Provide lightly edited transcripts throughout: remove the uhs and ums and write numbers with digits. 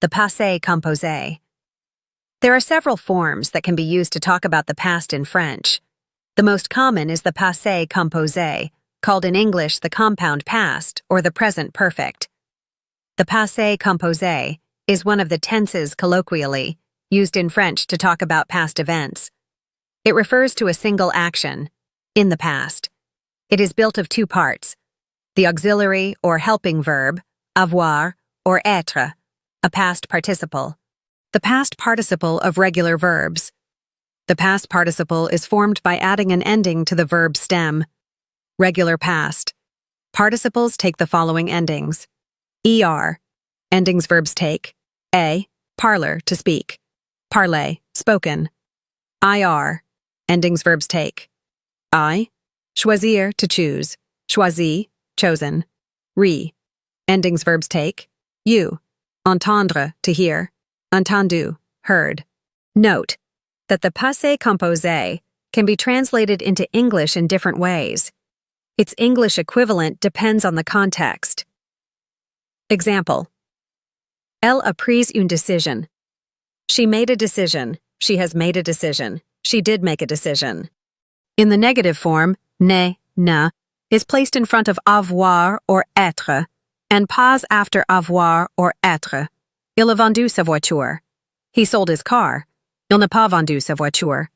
The passé composé. There are several forms that can be used to talk about the past in French. The most common is the passé composé, called in English the compound past or the present perfect. The passé composé is one of the tenses colloquially used in French to talk about past events. It refers to a single action, in the past. It is built of two parts: the auxiliary or helping verb, avoir, or être, a past participle. The past participle of regular verbs. The past participle is formed by adding an ending to the verb stem. Regular past. Participles take the following endings. er, endings verbs take. A, parler, to speak. Parler, spoken. ir, endings verbs take. I, choisir, to choose. Choisi, chosen. Re, endings verbs take. You, entendre, to hear. Entendu, heard. Note that the passé composé can be translated into English in different ways. Its English equivalent depends on the context. Example: Elle a pris une décision. She made a decision. She has made a decision. She did make a decision. In the negative form, ne, is placed in front of avoir or être, and pas after avoir or être. Il a vendu sa voiture. He sold his car. Il n'a pas vendu sa voiture.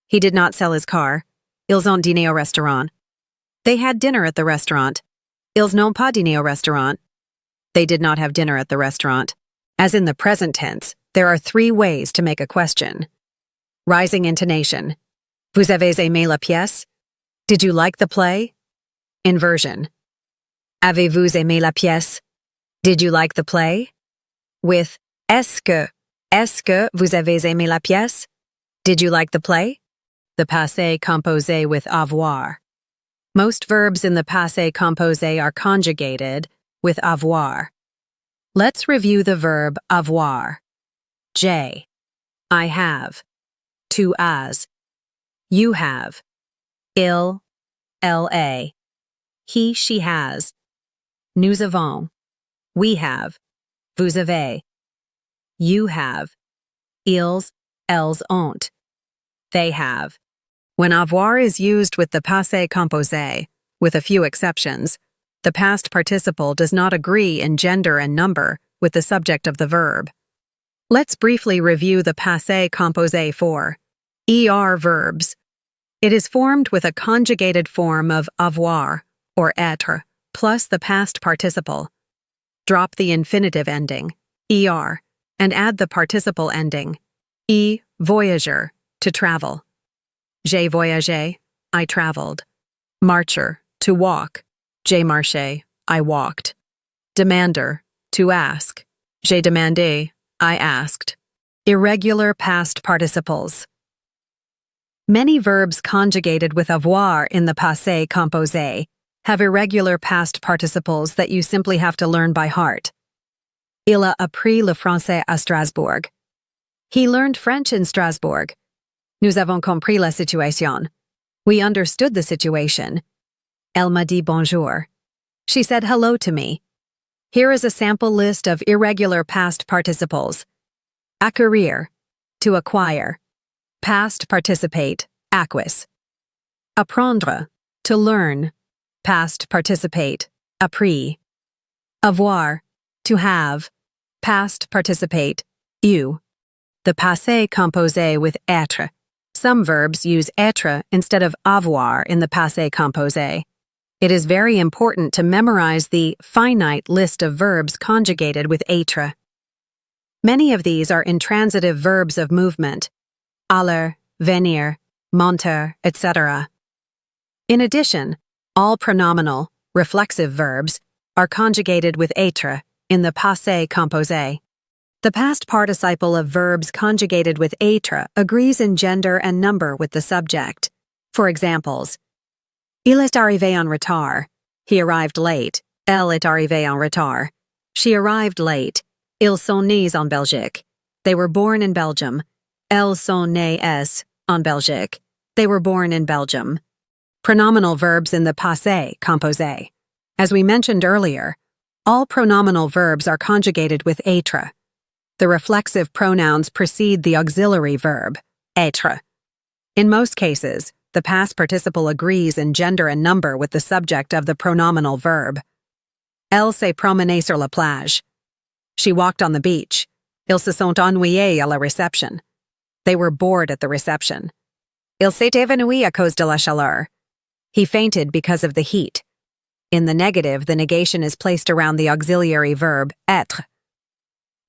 He did not sell his car. Ils ont dîné au restaurant. They had dinner at the restaurant. Ils n'ont pas dîné au restaurant. They did not have dinner at the restaurant. As in the present tense, there are three ways to make a question. Rising intonation. Vous avez aimé la pièce? Did you like the play? Inversion. Avez-vous aimé la pièce? Did you like the play? With est-ce que vous avez aimé la pièce? Did you like the play? The passé composé with avoir. Most verbs in the passé composé are conjugated with avoir. Let's review the verb avoir. J. I have. Tu as. You have. Il, la. He, she has. Nous avons. We have. Vous avez. You have. Ils, elles ont. They have. When avoir is used with the passé composé, with a few exceptions, the past participle does not agree in gender and number with the subject of the verb. Let's briefly review the passé composé for er verbs. It is formed with a conjugated form of avoir, or être, plus the past participle. Drop the infinitive ending, er, and add the participle ending, voyageur, to travel. J'ai voyagé, I traveled. Marcher, to walk. J'ai marché, I walked. Demander, to ask. J'ai demandé, I asked. Irregular past participles. Many verbs conjugated with avoir in the passé composé have irregular past participles that you simply have to learn by heart. Il a appris le français à Strasbourg. He learned French in Strasbourg. Nous avons compris la situation. We understood the situation. Elle m'a dit bonjour. She said hello to me. Here is a sample list of irregular past participles. Acquérir, to acquire. Past participate, acquis. Apprendre, to learn. Past participate, appris. Avoir, to have. Past participate, eu. The passé composé with être. Some verbs use être instead of avoir in the passé composé. It is very important to memorize the finite list of verbs conjugated with être. Many of these are intransitive verbs of movement, aller, venir, monter, etc. In addition, all pronominal, reflexive verbs are conjugated with être in the passé composé. The past participle of verbs conjugated with être agrees in gender and number with the subject. For examples, il est arrivé en retard. He arrived late. Elle est arrivée en retard. She arrived late. Ils sont nés en Belgique. They were born in Belgium. Elles sont nées en Belgique. They were born in Belgium. Pronominal verbs in the passé composé. As we mentioned earlier, all pronominal verbs are conjugated with être. The reflexive pronouns precede the auxiliary verb, être. In most cases, the past participle agrees in gender and number with the subject of the pronominal verb. Elle s'est promenée sur la plage. She walked on the beach. Ils se sont ennuyés à la réception. They were bored at the reception. Il s'est évanoui à cause de la chaleur. He fainted because of the heat. In the negative, the negation is placed around the auxiliary verb, être.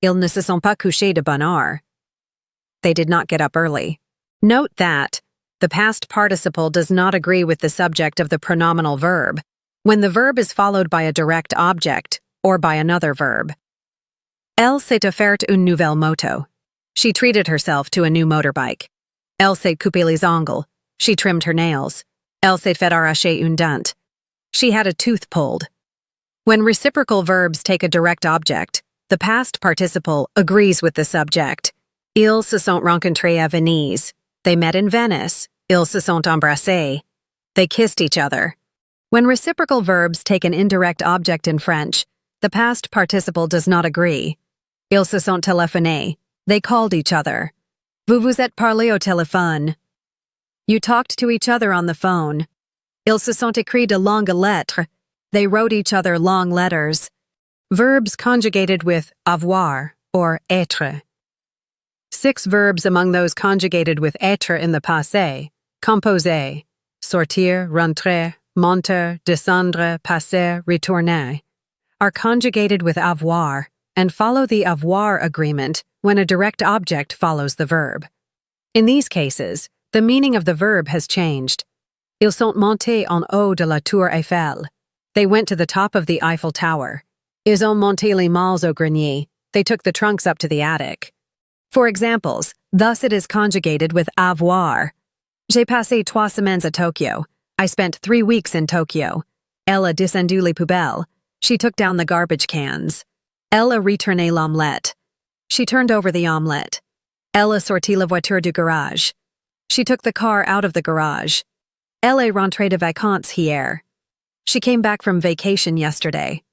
Ils ne se sont pas couchés de bonne heure. They did not get up early. Note that the past participle does not agree with the subject of the pronominal verb when the verb is followed by a direct object or by another verb. Elle s'est offerte une nouvelle moto. She treated herself to a new motorbike. Elle s'est coupé les ongles. She trimmed her nails. Elle s'est fait arracher une dent. She had a tooth pulled. When reciprocal verbs take a direct object, the past participle agrees with the subject. Ils se sont rencontrés à Venise. They met in Venice. Ils se sont embrassés. They kissed each other. When reciprocal verbs take an indirect object in French, the past participle does not agree. Ils se sont téléphonés. They called each other. Vous vous êtes parlé au téléphone. You talked to each other on the phone. Ils se sont écrits de longues lettres. They wrote each other long letters. Verbs conjugated with avoir or être. 6 verbs among those conjugated with être in the passé, composé, sortir, rentrer, monter, descendre, passer, retourner, are conjugated with avoir and follow the avoir agreement when a direct object follows the verb. In these cases, the meaning of the verb has changed. Ils sont montés en haut de la tour Eiffel. They went to the top of the Eiffel Tower. Ils ont monté les malles au grenier. They took the trunks up to the attic. For examples, thus it is conjugated with avoir. J'ai passé 3 semaines à Tokyo. I spent 3 weeks in Tokyo. Elle a descendu les poubelles. She took down the garbage cans. Elle a retourné l'omelette. She turned over the omelette. Elle a sorti la voiture du garage. She took the car out of the garage. Elle est rentrée de vacances hier. She came back from vacation yesterday.